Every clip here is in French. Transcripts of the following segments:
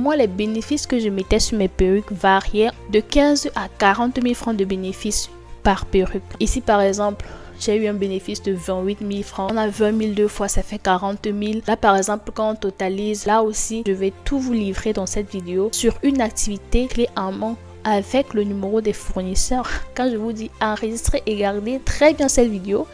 Moi, les bénéfices que je mettais sur mes perruques variaient de 15 à 40 000 francs de bénéfices par perruque. Ici, par exemple, j'ai eu un bénéfice de 28 000 francs. On a 20 000 deux fois, ça fait 40 000. Là, par exemple, quand on totalise, là aussi, je vais tout vous livrer dans cette vidéo sur une activité clé en main avec le numéro des fournisseurs. Quand je vous dis enregistrer et garder très bien cette vidéo.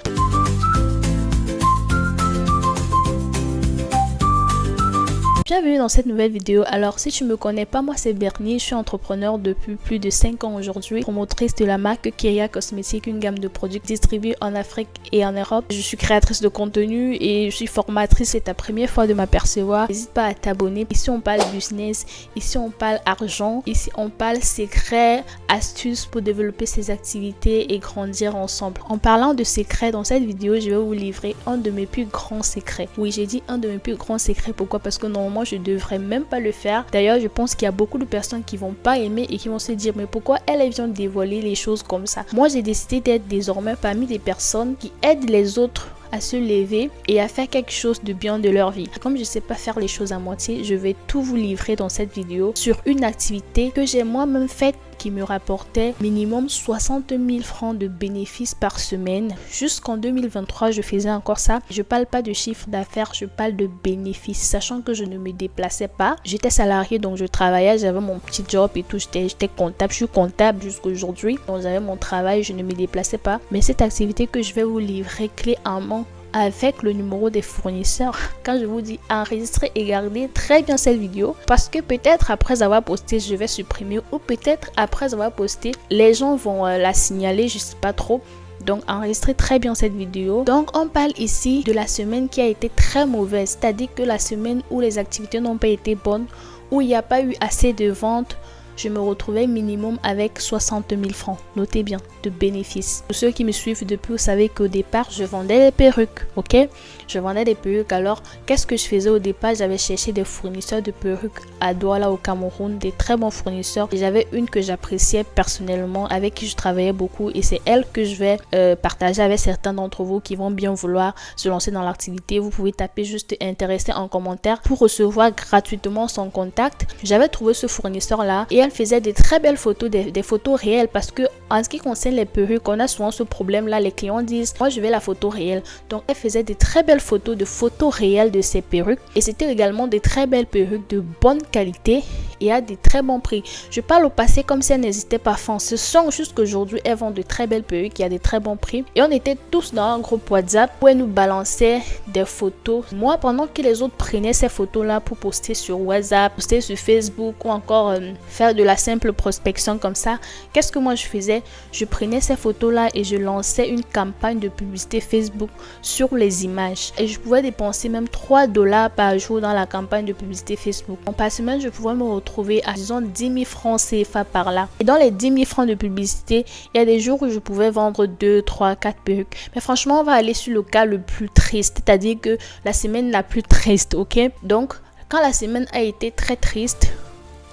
Bienvenue dans cette nouvelle vidéo. Alors si tu me connais pas, moi c'est Bernie, je suis entrepreneur depuis plus de 5 ans aujourd'hui, promotrice de la marque Kyria Cosmétiques, une gamme de produits distribués en Afrique et en Europe. Je suis créatrice de contenu et je suis formatrice. C'est ta première fois de m'apercevoir, n'hésite pas à t'abonner. Ici on parle business, ici on parle argent, ici on parle secrets, astuces pour développer ses activités et grandir ensemble. En parlant de secrets, dans cette vidéo je vais vous livrer un de mes plus grands secrets. Oui, j'ai dit un de mes plus grands secrets. Pourquoi? Parce que normalement je devrais même pas le faire. D'ailleurs, je pense qu'il y a beaucoup de personnes qui vont pas aimer et qui vont se dire mais pourquoi elle vient de dévoiler les choses comme ça. Moi, j'ai décidé d'être désormais parmi des personnes qui aident les autres à se lever et à faire quelque chose de bien de leur vie. Comme je sais pas faire les choses à moitié, je vais tout vous livrer dans cette vidéo sur une activité que j'ai moi-même faite qui me rapportait minimum 60 000 francs de bénéfices par semaine. Jusqu'en 2023, je faisais encore ça. Je parle pas de chiffre d'affaires, je parle de bénéfices, sachant que je ne me déplaçais pas. J'étais salariée, donc je travaillais, j'avais mon petit job et tout, j'étais comptable, je suis comptable jusqu'à aujourd'hui. Donc j'avais mon travail, je ne me déplaçais pas. Mais cette activité que je vais vous livrer clé en main avec le numéro des fournisseurs, quand je vous dis enregistrer et garder très bien cette vidéo, parce que peut-être après avoir posté je vais supprimer, ou peut-être après avoir posté les gens vont la signaler, je sais pas trop. Donc enregistrez très bien cette vidéo. Donc on parle ici de la semaine qui a été très mauvaise, c'est-à-dire que la semaine où les activités n'ont pas été bonnes, où il n'y a pas eu assez de ventes. Je me retrouvais minimum avec 60 000 francs, notez bien, de bénéfices. Pour ceux qui me suivent depuis, vous savez qu'au départ, je vendais des perruques, ok? Je vendais des perruques. Alors, qu'est-ce que je faisais au départ? J'avais cherché des fournisseurs de perruques à Douala au Cameroun, des très bons fournisseurs. Et j'avais une que j'appréciais personnellement, avec qui je travaillais beaucoup. Et c'est elle que je vais partager avec certains d'entre vous qui vont bien vouloir se lancer dans l'activité. Vous pouvez taper juste intéressé en commentaire pour recevoir gratuitement son contact. J'avais trouvé ce fournisseur-là et elle faisait des très belles photos, des photos réelles, parce que en ce qui concerne les perruques, on a souvent ce problème là, les clients disent moi je veux la photo réelle. Donc elle faisait des très belles photos, de photos réelles de ses perruques, et c'était également des très belles perruques de bonne qualité et à des très bons prix. Je parle au passé comme si elle n'hésitait pas à faire. Ce sont juste qu'aujourd'hui elles vendent de très belles perruques qui a des très bons prix, et on était tous dans un groupe WhatsApp où elle nous balançait des photos. Moi, pendant que les autres prenaient ces photos là pour poster sur WhatsApp, poster sur Facebook ou encore faire de la simple prospection comme ça, qu'est-ce que moi je faisais? Je prenais ces photos là et je lançais une campagne de publicité Facebook sur les images, et je pouvais dépenser même 3 $ par jour dans la campagne de publicité Facebook. En par semaine, je pouvais me retrouver à disons 10 000 francs CFA par là, et dans les 10 000 francs de publicité, il y a des jours où je pouvais vendre 2, 3, 4 perruques. Mais franchement, on va aller sur le cas le plus triste, c'est-à-dire que la semaine la plus triste, ok? Donc quand la semaine a été très triste,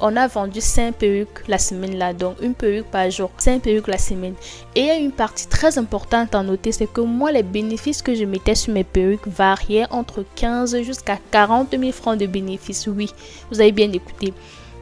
on a vendu 5 perruques la semaine là, donc une perruque par jour, 5 perruques la semaine. Et il y a une partie très importante à noter, c'est que moi les bénéfices que je mettais sur mes perruques variaient entre 15 jusqu'à 40 000 francs de bénéfices. Oui, vous avez bien écouté,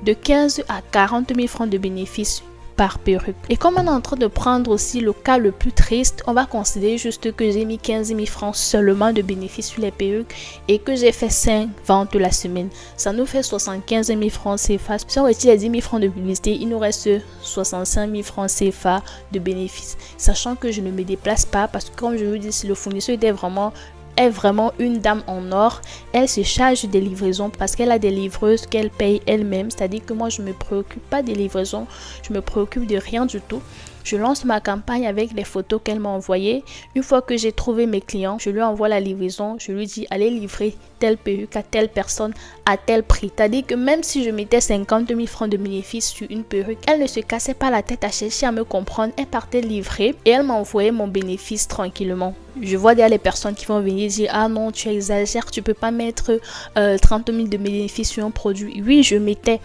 de 15 à 40 000 francs de bénéfices par perruque. Et comme on est en train de prendre aussi le cas le plus triste, on va considérer juste que j'ai mis 15 000 francs seulement de bénéfices sur les perruques et que j'ai fait 5 ventes la semaine. Ça nous fait 75 000 francs CFA. Si on retire les 10 000 francs de publicité, il nous reste 65 000 francs CFA de bénéfices. Sachant que je ne me déplace pas, parce que comme je vous dis, si le fournisseur est vraiment une dame en or, elle se charge des livraisons parce qu'elle a des livreuses qu'elle paye elle-même. C'est-à-dire que moi je me préoccupe pas des livraisons, je me préoccupe de rien du tout. Je lance ma campagne avec les photos qu'elle m'a envoyées. Une fois que j'ai trouvé mes clients, je lui envoie la livraison. Je lui dis allez livrer telle perruque à telle personne à tel prix. C'est-à-dire que même si je mettais 50 000 francs de bénéfice sur une perruque, elle ne se cassait pas la tête à chercher à me comprendre. Elle partait livrer et elle m'envoyait mon bénéfice tranquillement. Je vois derrière les personnes qui vont venir dire ah non, tu exagères, tu peux pas mettre 30 000 de bénéfice sur un produit. Oui, je mettais.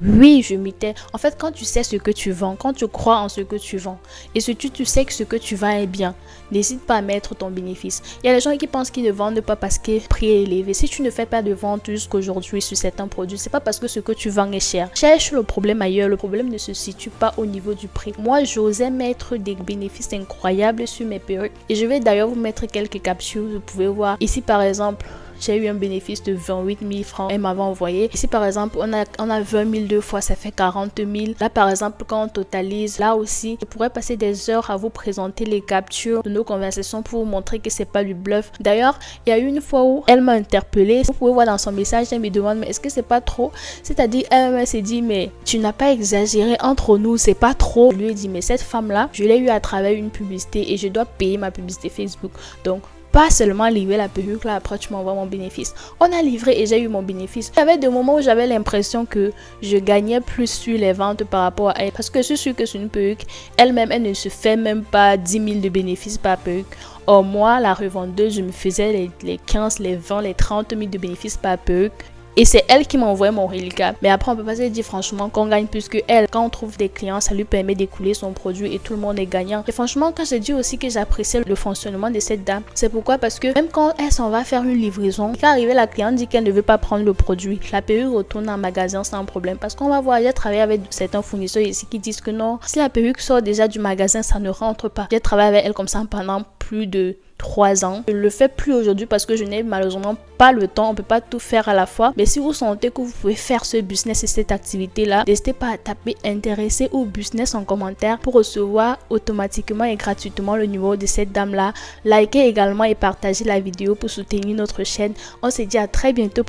Oui, je m'étais. En fait, quand tu sais ce que tu vends, quand tu crois en ce que tu vends et tu sais que ce que tu vends est bien, n'hésite pas à mettre ton bénéfice. Il y a des gens qui pensent qu'ils ne vendent pas parce que le prix est élevé. Si tu ne fais pas de vente jusqu'aujourd'hui sur certains produits, c'est pas parce que ce que tu vends est cher. Cherche le problème ailleurs. Le problème ne se situe pas au niveau du prix. Moi, j'osais mettre des bénéfices incroyables sur mes perruques et je vais d'ailleurs vous mettre quelques capsules. Vous pouvez voir ici par exemple. J'ai eu un bénéfice de 28 000 francs. Elle m'avait envoyé. Ici, par exemple, on a 20 000 deux fois, ça fait 40 000. Là, par exemple, quand on totalise, là aussi, je pourrais passer des heures à vous présenter les captures de nos conversations pour vous montrer que c'est pas du bluff. D'ailleurs, il y a eu une fois où elle m'a interpellée. Vous pouvez voir dans son message, elle me demande, mais est-ce que c'est pas trop? C'est-à-dire, elle s'est dit, mais tu n'as pas exagéré entre nous, c'est pas trop. Je lui ai dit, mais cette femme-là, je l'ai eu à travers une publicité et je dois payer ma publicité Facebook. Donc, pas seulement livrer la perruque, là après tu m'envoies mon bénéfice. On a livré et j'ai eu mon bénéfice. Il y avait des moments où j'avais l'impression que je gagnais plus sur les ventes par rapport à elle. Parce que je suis sûre que c'est une perruque, elle-même, elle ne se fait même pas 10 000 de bénéfices par perruque. Or moi, la revendeuse, je me faisais les 15, les 20, les 30 000 de bénéfices par perruque. Et c'est elle qui m'a envoyé mon reliquat. Mais après, on peut pas se dire franchement qu'on gagne plus que elle. Quand on trouve des clients, ça lui permet d'écouler son produit et tout le monde est gagnant. Et franchement, quand j'ai dit aussi que j'appréciais le fonctionnement de cette dame, c'est pourquoi? Parce que même quand elle s'en va faire une livraison, quand arrive la cliente dit qu'elle ne veut pas prendre le produit, la perruque retourne en magasin sans problème. Parce qu'on va voir, j'ai travaillé avec certains fournisseurs ici qui disent que non, si la perruque sort déjà du magasin, ça ne rentre pas. J'ai travaillé avec elle comme ça pendant plus de 3 ans. Je ne le fais plus aujourd'hui parce que je n'ai malheureusement pas le temps. On peut pas tout faire à la fois. Mais si vous sentez que vous pouvez faire ce business et cette activité-là, n'hésitez pas à taper intéressé au business en commentaire pour recevoir automatiquement et gratuitement le numéro de cette dame-là. Likez également et partagez la vidéo pour soutenir notre chaîne. On se dit à très bientôt.